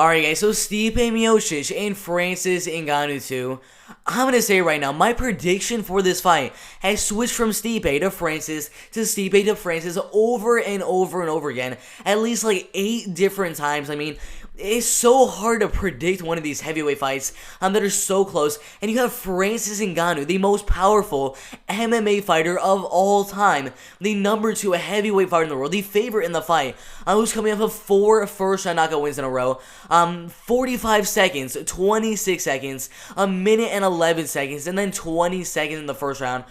Alright guys, so Stipe Miocic and Francis Ngannou 2. I'm gonna say right now, my prediction for this fight has switched from Stipe to Francis to Stipe to Francis over and over and over again. At least like 8 different times. I mean, it's so hard to predict one of these heavyweight fights that are so close. And you have Francis Ngannou, the most powerful MMA fighter of all time. The number 2 heavyweight fighter in the world, the favorite in the fight, who's coming off of 4 first-round knockout wins in a row. 45 seconds, 26 seconds, a minute and 11 seconds, and then 20 seconds in the first round.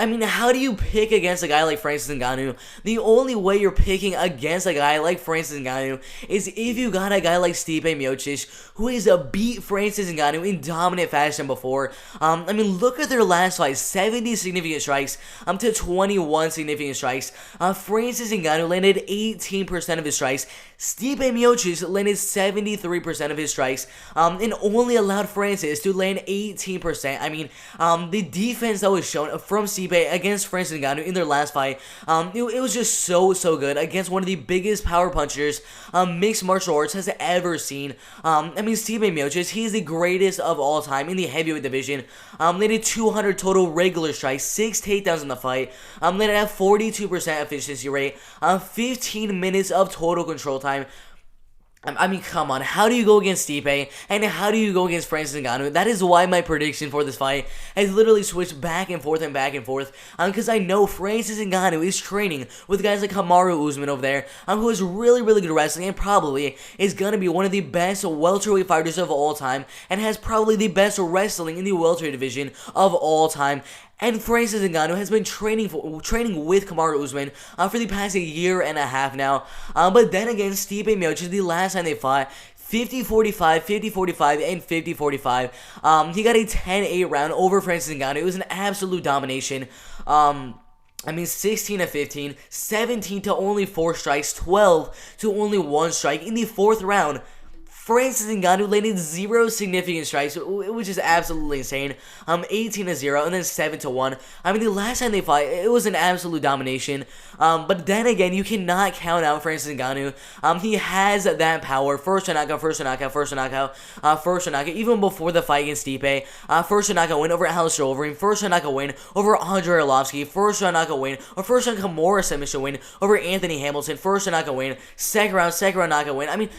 I mean, how do you pick against a guy like Francis Ngannou? The only way you're picking against a guy like Francis Ngannou is if you got a guy like Stipe Miocic, who has beat Francis Ngannou in dominant fashion before. I mean, look at their last fight, 70 significant strikes to 21 significant strikes. Francis Ngannou landed 18% of his strikes. Stipe Miocic landed 73% of his strikes, and only allowed Francis to land 18%. I mean, the defense that was shown from Stipe against Francis Ngannou in their last fight, it was just so good against one of the biggest power punchers mixed martial arts has ever seen. I mean, Stipe Miocic, he is the greatest of all time in the heavyweight division. Landed 200 total regular strikes, 6 takedowns in the fight, landed at 42% efficiency rate, 15 minutes of total control time. I mean, come on. How do you go against Stipe, and how do you go against Francis Ngannou? That is why my prediction for this fight has literally switched back and forth, because I know Francis Ngannou is training with guys like Kamaru Usman over there, who is really good wrestling, and probably is going to be one of the best welterweight fighters of all time, and has probably the best wrestling in the welterweight division of all time. And Francis Ngannou has been training with Kamaru Usman for the past year and a half now. But then again, Stipe Miocic, the last time they fought, 50-45, 50-45, and 50-45. He got a 10-8 round over Francis Ngannou. It was an absolute domination. I mean, 16-15, 17 to only 4 strikes, 12 to only 1 strike in the 4th round. Francis Ngannou landed 0 significant strikes, which is absolutely insane. 18-0 and then 7-1. I mean, the last time they fought, it was an absolute domination. But then again, you cannot count out Francis Ngannou. He has that power. First knockout. Even before the fight against Stipe. First knockout win over Alistair Overeem. First knockout win over Andrei Arlovski. First knockout win, or first round Kimura submission win over Anthony Hamilton. First knockout win. Second round knockout win. I mean,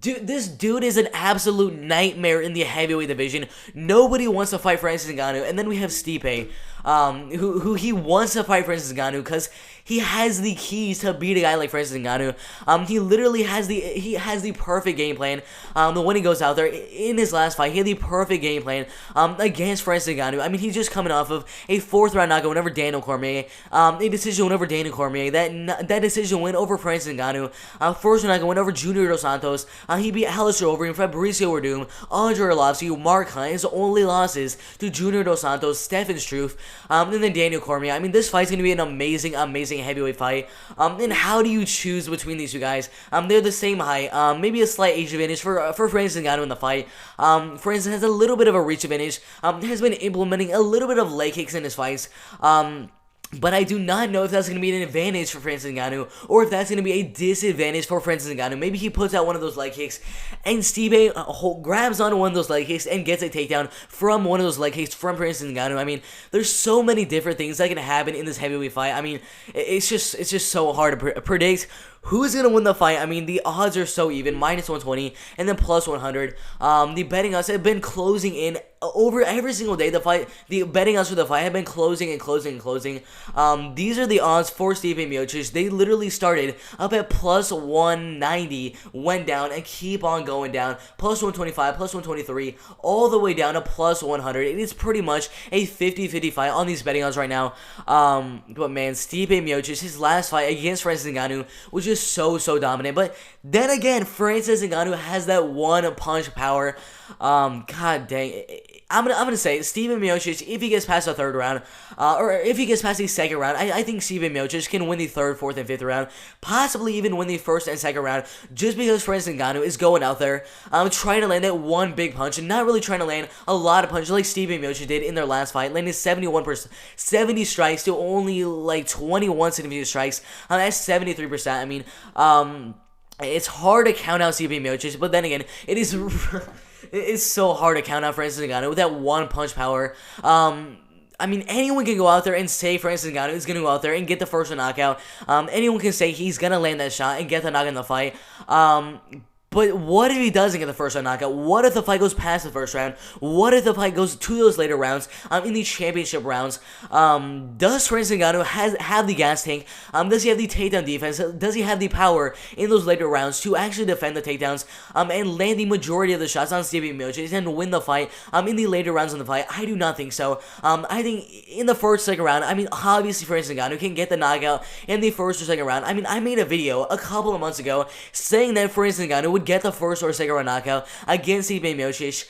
this dude is an absolute nightmare in the heavyweight division. Nobody wants to fight Francis Ngannou, and then we have Stipe, who he wants to fight Francis Ngannou because he has the keys to beat a guy like Francis Ngannou. He literally has the perfect game plan. When he goes out there in his last fight, he had the perfect game plan against Francis Ngannou. I mean, he's just coming off of a 4th round knockout win over Daniel Cormier, a decision win over Daniel Cormier. That decision win over Francis Ngannou. First round knockout win over Junior Dos Santos. He beat Alistair Overeem, Fabricio Werdum, Andrei Arlovski, Mark Hunt. His only losses to Junior Dos Santos, Stefan Struve, and then Daniel Cormier. I mean, this fight's going to be an amazing heavyweight fight. And how do you choose between these two guys? They're the same height. Maybe a slight age advantage for Francis Ngannou in the fight. Francis has a little bit of a reach advantage. Has been implementing a little bit of leg kicks in his fights. But I do not know if that's going to be an advantage for Francis Ngannou, or if that's going to be a disadvantage for Francis Ngannou. Maybe he puts out one of those leg kicks, and Stipe grabs onto one of those leg kicks and gets a takedown from one of those leg kicks from Francis Ngannou. I mean, there's so many different things that can happen in this heavyweight fight. I mean, it's just so hard to predict who's going to win the fight. I mean, the odds are so even, -120 and then +100. The betting odds have been closing in over every single day. The betting odds for the fight have been closing. These are the odds for Stipe Miocic. They literally started up at +190, went down, and keep on going down. +125, +123, all the way down to +100. It is pretty much a 50-50 fight on these betting odds right now. But man, Stipe Miocic, his last fight against Francis Ngannou was just so dominant. But then again, Francis Ngannou has that one punch power. God dang. I'm gonna say Stipe Miocic, if he gets past the 3rd round, or if he gets past the 2nd round, I think Stipe Miocic can win the 3rd, 4th, and 5th round, possibly even win the 1st and 2nd round, just because Francis Ngannou is going out there, trying to land that one big punch, and not really trying to land a lot of punches like Stipe Miocic did in their last fight, landing 70 strikes to only like 21 significant strikes. That's 73%. I mean, It's hard to count out Stipe Miocic, but then again, it is it is so hard to count out Francis Ngannou with that one punch power. I mean, anyone can go out there and say Francis Ngannou is going to go out there and get the first knockout. Anyone can say he's going to land that shot and get the knockout in the fight. But what if he doesn't get the first round knockout? What if the fight goes past the first round? What if the fight goes to those later rounds, in the championship rounds? Does Francis Ngannou have the gas tank? Does he have the takedown defense? Does he have the power in those later rounds to actually defend the takedowns and land the majority of the shots on Stipe Miocic and win the fight in the later rounds of the fight? I do not think so. I think in the first, second round, I mean, obviously Francis Ngannou can get the knockout in the first or second round. I mean, I made a video a couple of months ago saying that Francis Ngannou would get the first or second round knockout against Stipe Miocic.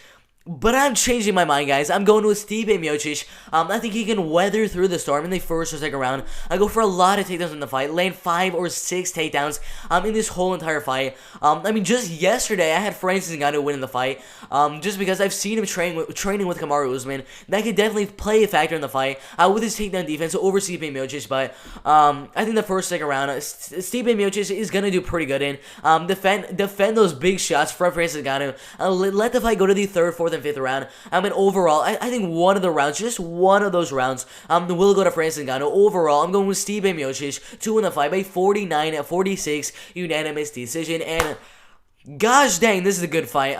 But I'm changing my mind, guys. I'm going with Stipe Miocic. I think he can weather through the storm in the first or second round. I go for a lot of takedowns in the fight. Land 5 or 6 takedowns in this whole entire fight. I mean, just yesterday, I had Francis Ngannou win in the fight. Just because I've seen him training with Kamaru Usman. That could definitely play a factor in the fight with his takedown defense over Stipe Miocic. But I think the first, second round, Stipe Miocic is going to do pretty good in. Defend those big shots from Francis Ngannou. Let the fight go to the third, fourth, and fifth round. And overall, I think one of the rounds, just one of those rounds, will go to Francis Ngannou. Overall, I'm going with Stipe Miocic to win the fight by 49-46 unanimous decision. And gosh dang, this is a good fight.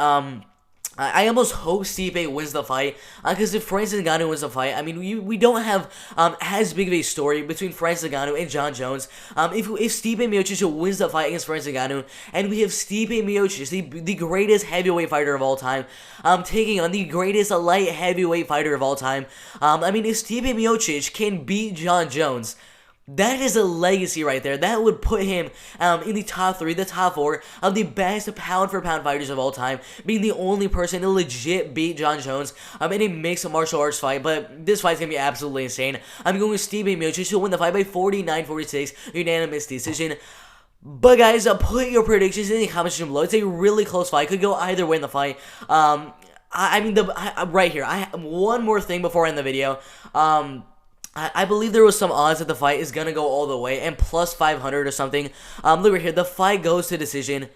I almost hope Stipe wins the fight, because if Francis Ngannou wins the fight, I mean, we don't have as big of a story between Francis Ngannou and Jon Jones. If Stipe Miocic wins the fight against Francis Ngannou, and we have Stipe Miocic, the greatest heavyweight fighter of all time, taking on the greatest light heavyweight fighter of all time, I mean, if Stipe Miocic can beat Jon Jones, that is a legacy right there. That would put him in the top 3, the top 4 of the best pound-for-pound fighters of all time, being the only person to legit beat Jon Jones in a mixed martial arts fight. But this fight's going to be absolutely insane. I'm going with Stipe Miocic to win the fight by 49-46 unanimous decision. But guys, put your predictions in the comments section below. It's a really close fight. Could go either way in the fight. I mean, right here, I have one more thing before I end the video. I believe there was some odds that the fight is going to go all the way, and plus 500 or something. Look right here, the fight goes to decision.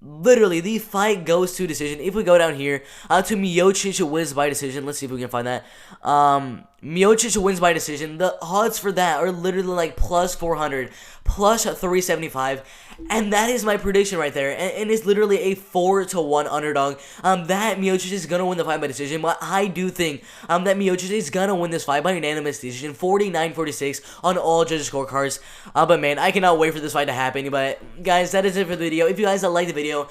Literally, the fight goes to decision. If we go down here to Miocic wins by decision, let's see if we can find that. Miocic wins by decision. The odds for that are literally like plus 400, plus 375, and that is my prediction right there. And it's literally a 4-1 underdog. That Miocic is gonna win the fight by decision, but I do think that Miocic is gonna win this fight by unanimous decision, 49-46 on all judges' scorecards. But man, I cannot wait for this fight to happen. But guys, that is it for the video. If you guys like the video,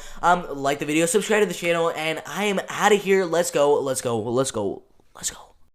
subscribe to the channel, and I am out of here. Let's go. Let's go. Let's go. Let's go.